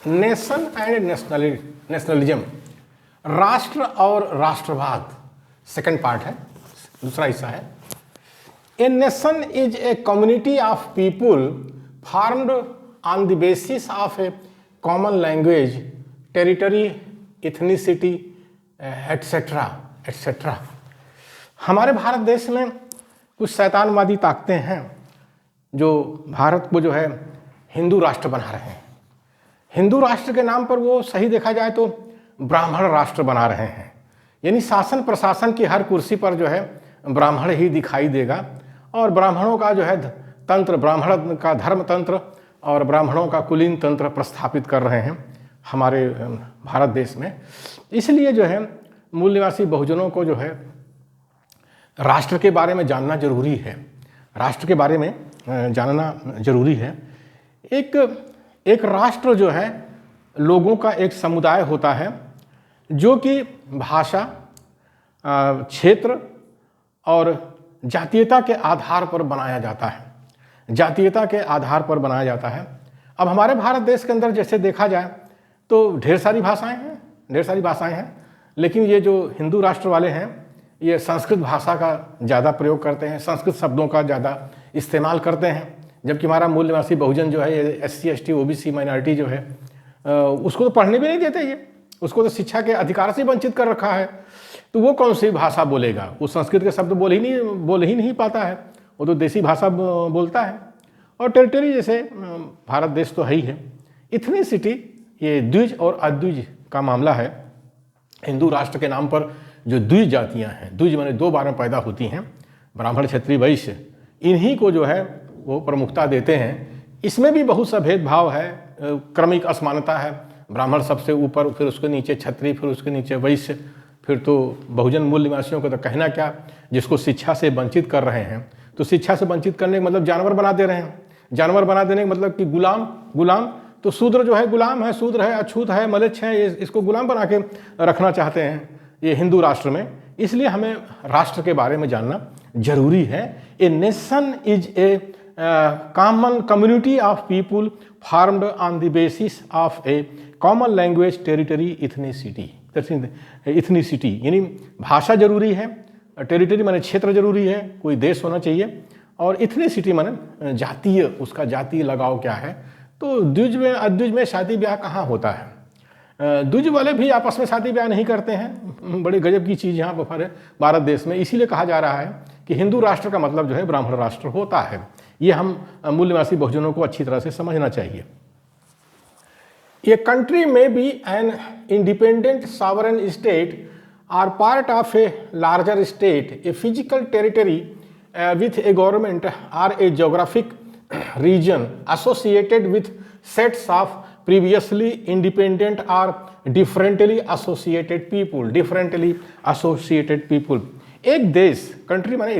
Nation and nationalism, राष्ट्र और राष्ट्रवाद, सेकंड पार्ट है, दूसरा हिस्सा है। A nation is a community of people formed on the basis of A common language, territory, ethnicity, etcetera etcetera. हमारे भारत देश में कुछ शैतानवादी ताकतें हैं जो भारत को जो है हिंदू राष्ट्र बना रहे हैं। हिंदू राष्ट्र के नाम पर वो सही देखा जाए तो ब्राह्मण राष्ट्र बना रहे हैं, यानी शासन प्रशासन की हर कुर्सी पर जो है ब्राह्मण ही दिखाई देगा और ब्राह्मणों का जो है तंत्र, ब्राह्मण का धर्म तंत्र और ब्राह्मणों का कुलीन तंत्र प्रस्थापित कर रहे हैं हमारे भारत देश में। इसलिए जो है मूल निवासी बहुजनों को जो है राष्ट्र के बारे में जानना जरूरी है, राष्ट्र के बारे में जानना जरूरी है। एक राष्ट्र जो है लोगों का एक समुदाय होता है जो कि भाषा, क्षेत्र और जातीयता के आधार पर बनाया जाता है, जातीयता के आधार पर बनाया जाता है। अब हमारे भारत देश के अंदर जैसे देखा जाए तो ढेर सारी भाषाएं हैं, लेकिन ये जो हिंदू राष्ट्र वाले हैं ये संस्कृत भाषा का ज़्यादा प्रयोग करते हैं, संस्कृत शब्दों का ज़्यादा इस्तेमाल करते हैं, जबकि हमारा मूल निवासी बहुजन जो है ये SC ST OBC माइनॉरिटी जो है उसको तो पढ़ने भी नहीं देते, ये उसको तो शिक्षा के अधिकार से वंचित कर रखा है। तो वो कौन सी भाषा बोलेगा, वो संस्कृत के शब्द बोल ही नहीं पाता है, वो तो देसी भाषा बोलता है। और टेरिटरी जैसे भारत देश तो है ही है। इथनिसिटी, ये द्विज और अद्विज का मामला है। हिंदू राष्ट्र के नाम पर जो द्विज जातियाँ हैं, द्विज माने दो बार में पैदा होती हैं, ब्राह्मण, क्षत्रिय, वैश्य, इन्हीं को जो है वो प्रमुखता देते हैं। इसमें भी बहुत सा भेदभाव है, क्रमिक असमानता है, ब्राह्मण सबसे ऊपर, फिर उसके नीचे क्षत्रिय, फिर उसके नीचे वैश्य, फिर तो बहुजन मूल निवासियों को तो कहना क्या, जिसको शिक्षा से वंचित कर रहे हैं। तो शिक्षा से वंचित करने का मतलब जानवर बना दे रहे हैं, जानवर बना देने का मतलब कि गुलाम, तो शूद्र जो है गुलाम है, शूद्र है, अछूत है, मलेच्छ है, इसको गुलाम बना के रखना चाहते हैं ये हिंदू राष्ट्र में। इसलिए हमें राष्ट्र के बारे में जानना जरूरी है। A nation is a common community of people formed on the basis of A common language, territory, ethnicity, यानी भाषा जरूरी है, टेरिटरी माने क्षेत्र जरूरी है, कोई देश होना चाहिए, और इथनिसिटी माने जातीय, उसका जातीय लगाव क्या है। तो द्विज में अद्विज में शादी ब्याह कहाँ होता है, द्विज वाले भी आपस में शादी ब्याह नहीं करते हैं, बड़ी गजब की चीज़ यहाँ पर भारत देश में। इसीलिए कहा जा रहा है कि हिंदू राष्ट्र का मतलब जो है ब्राह्मण राष्ट्र होता है। ये हम मूल निवासी बहुजनों को अच्छी तरह से समझना चाहिए। ए कंट्री में be an independent sovereign state or part of a larger state, a physical territory with a government or a geographic region associated with sets of previously independent or differently associated people, एक देश, country माने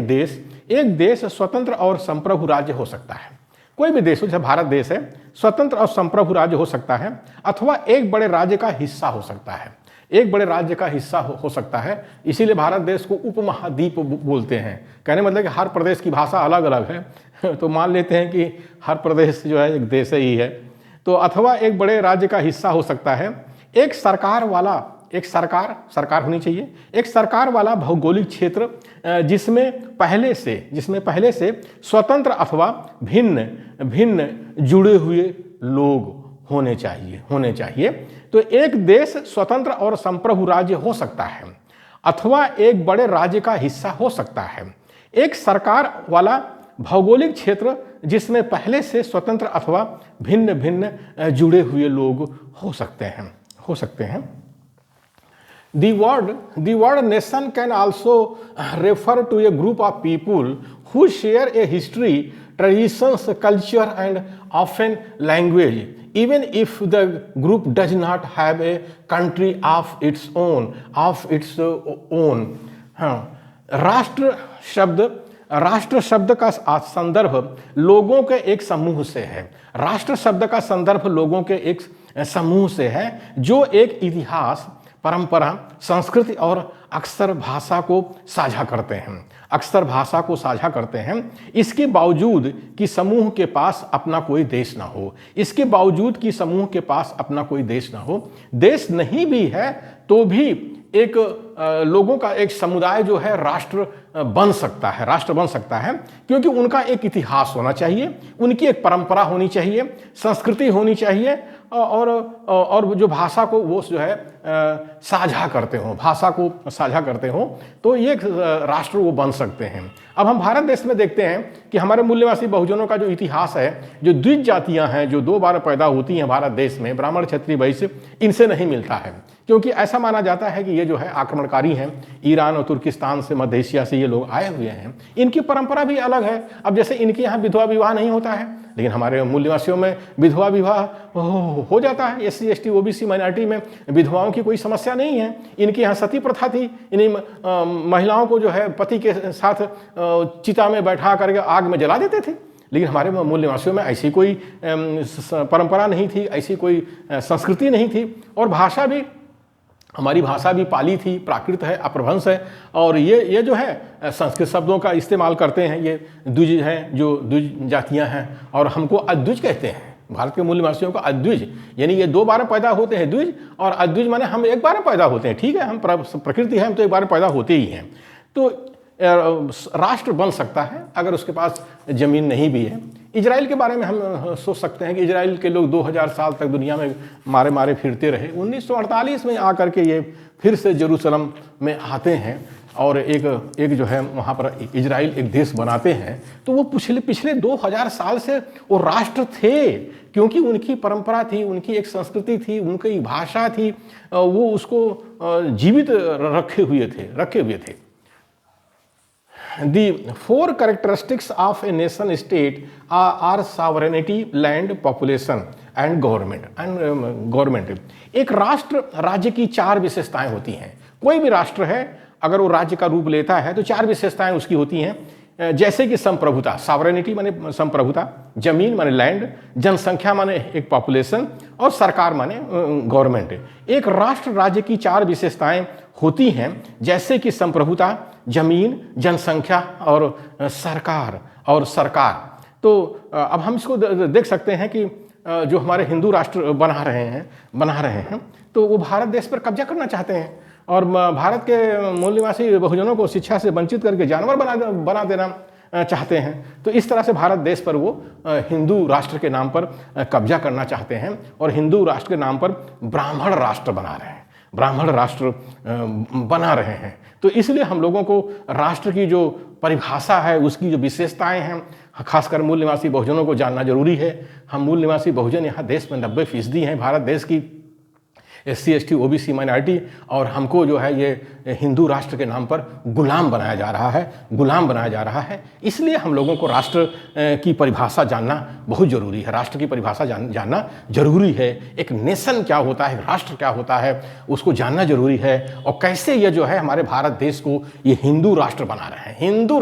एक देश स्वतंत्र और संप्रभु राज्य हो सकता है। कोई भी देश, जैसे भारत देश है, स्वतंत्र और संप्रभु राज्य हो सकता है, अथवा एक बड़े राज्य का हिस्सा हो सकता है, एक बड़े राज्य का हिस्सा हो सकता है। इसीलिए भारत देश को उपमहाद्वीप बोलते हैं। कहने मतलब कि हर प्रदेश की भाषा अलग अलग है तो मान लेते हैं कि हर प्रदेश जो है एक देश ही है। तो अथवा एक बड़े राज्य का हिस्सा हो सकता है। एक सरकार वाला, एक सरकार होनी चाहिए, एक सरकार वाला भौगोलिक क्षेत्र जिसमें पहले से स्वतंत्र अथवा भिन्न जुड़े हुए लोग होने चाहिए। तो एक देश स्वतंत्र और संप्रभु राज्य हो सकता है अथवा एक बड़े राज्य का हिस्सा हो सकता है। एक सरकार वाला भौगोलिक क्षेत्र जिसमें पहले से स्वतंत्र अथवा भिन्न जुड़े हुए लोग हो सकते हैं। The word nation can also refer to a group of people who share a history, traditions, culture, and often language, even if the group does not have a country of its own. राष्ट्र शब्द का संदर्भ लोगों के एक समूह से है। राष्ट्र शब्द का संदर्भ लोगों के एक समूह से है जो एक इतिहास, परंपरा, संस्कृति और अक्सर भाषा को साझा करते हैं। अक्सर भाषा को साझा करते हैं, इसके बावजूद कि समूह के पास अपना कोई देश ना हो, इसके बावजूद कि समूह के पास अपना कोई देश ना हो। देश नहीं भी है तो भी एक लोगों का एक समुदाय जो है राष्ट्र बन सकता है, राष्ट्र बन सकता है, क्योंकि उनका एक इतिहास होना चाहिए, उनकी एक परंपरा होनी चाहिए, संस्कृति होनी चाहिए, और जो भाषा को वो जो है साझा करते हो, भाषा को साझा करते हो, तो ये राष्ट्र वो बन सकते हैं। अब हम भारत देश में देखते हैं कि हमारे मूल्यवासी बहुजनों का जो इतिहास है, जो द्विज जातियां हैं जो दो बार पैदा होती हैं भारत देश में, ब्राह्मण, क्षत्रिय, वैश्य, इनसे नहीं मिलता है, क्योंकि ऐसा माना जाता है कि ये जो है आक्रमणकारी हैं, ईरान और तुर्किस्तान से, मध्य एशिया से ये लोग आए हुए हैं, इनकी परंपरा भी अलग है। अब जैसे इनके यहाँ विधवा विवाह नहीं होता है, लेकिन हमारे मूल्यवासियों में विधवा विवाह हो जाता है। SC ST OBC माइनॉरिटी में विधवाओं की कोई समस्या नहीं है। इनके यहाँ सती प्रथा थी, इन्हीं महिलाओं को जो है पति के साथ चिता में बैठा करके आग में जला देते थे, लेकिन हमारे मूल्यवासियों में ऐसी कोई परंपरा नहीं थी, ऐसी कोई संस्कृति नहीं थी। और भाषा भी, हमारी भाषा भी पाली थी, प्राकृत है, अपभ्रंश है, और ये जो है संस्कृत शब्दों का इस्तेमाल करते हैं। ये द्विज हैं, जो द्विज जातियां हैं, और हमको अद्विज कहते हैं। भारत के मूलवासियों को अद्विज, यानी ये दो बार पैदा होते हैं द्विज, और अद्विज माने हम एक बार पैदा होते हैं। ठीक है, हम प्रकृति है, हम तो एक बार पैदा होते ही हैं। तो राष्ट्र बन सकता है अगर उसके पास ज़मीन नहीं भी है। इजराइल के बारे में हम सोच सकते हैं कि इजराइल के लोग 2000 साल तक दुनिया में मारे मारे फिरते रहे। 1948 में आकर के ये फिर से जेरूसलम में आते हैं और एक जो है वहाँ पर इजराइल एक देश बनाते हैं। तो वो पिछले 2000 साल से वो राष्ट्र थे, क्योंकि उनकी परंपरा थी, उनकी एक संस्कृति थी, उनकी भाषा थी, वो उसको जीवित रखे हुए थे। The 4 characteristics of a nation state are sovereignty, land, population and government. एक राष्ट्र राज्य की 4 विशेषताएं होती हैं। कोई भी राष्ट्र है अगर वो राज्य का रूप लेता है तो 4 विशेषताएं उसकी होती हैं, जैसे कि संप्रभुता, सॉवरेनिटी माने संप्रभुता, जमीन माने लैंड, जनसंख्या माने एक पॉपुलेशन, और सरकार माने गवर्नमेंट। एक राष्ट्र राज्य की 4 विशेषताएं होती हैं, जैसे कि संप्रभुता, जमीन, जनसंख्या और सरकार। तो अब हम इसको देख सकते हैं कि जो हमारे हिंदू राष्ट्र बना रहे हैं तो वो भारत देश पर कब्जा करना चाहते हैं, और भारत के मूल्यवासी बहुजनों को शिक्षा से वंचित करके जानवर बना देना चाहते हैं। तो इस तरह से भारत देश पर वो हिंदू राष्ट्र के नाम पर कब्जा करना चाहते हैं, और हिंदू राष्ट्र के नाम पर ब्राह्मण राष्ट्र बना रहे हैं। तो इसलिए हम लोगों को राष्ट्र की जो परिभाषा है, उसकी जो विशेषताएं हैं, खासकर मूल निवासी बहुजनों को जानना जरूरी है। हम मूल निवासी बहुजन यहाँ देश में 90% हैं, भारत देश की SC ST OBC माइनॉरिटी, और हमको जो है ये हिंदू राष्ट्र के नाम पर गुलाम बनाया जा रहा है। इसलिए हम लोगों को राष्ट्र की परिभाषा जानना बहुत ज़रूरी है। राष्ट्र की परिभाषा जानना जरूरी है। एक नेशन क्या होता है, राष्ट्र क्या होता है, उसको जानना जरूरी है। और कैसे ये जो है हमारे भारत देश को ये हिंदू राष्ट्र बना रहे हैं, हिंदू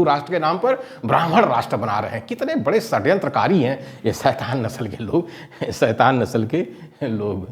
राष्ट्र के नाम पर ब्राह्मण राष्ट्र बना रहे हैं। कितने बड़े षड्यंत्रकारी हैं ये शैतान नस्ल के लोग।